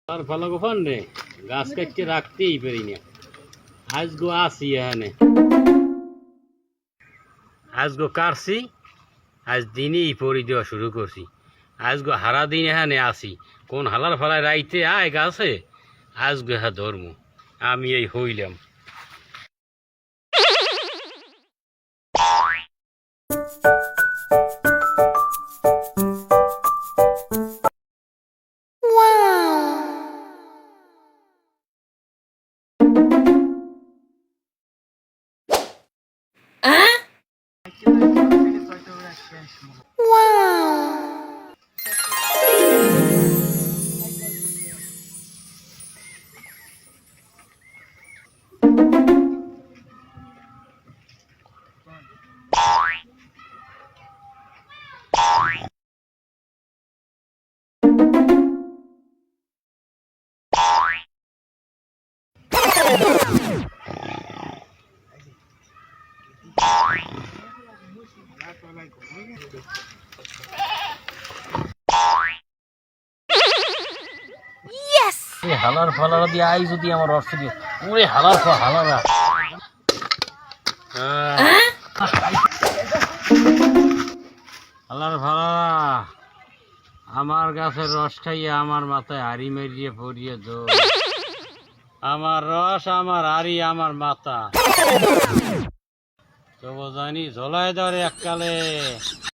আর ভালো গোফান রে গাছ কাটতে রাখতেই পারি না। আজ গো আসি এখানে, আজ গো কাটছি, আজ দিনেই পরি দেওয়া শুরু করছি। আজ গো হারা দিন এখানে আসি, কোন হালার ফালায় রাইতে আয় গাছে, আজ গো হ্যাঁ ধর্ম আমি এই হইলাম। হালার ফালারা দিয়ে আই যদি আমার রস দিয়ে ওরে হালার হালারা হালার ফালারা আমার গাছের রস খাইয়ে আমার মাথায় হাড়ি মেরিয়ে পড়িয়ে দো। আমার রস আমার হাড়ি আমার মাথা তবু জানি ঝোলায় ধরে এককালে।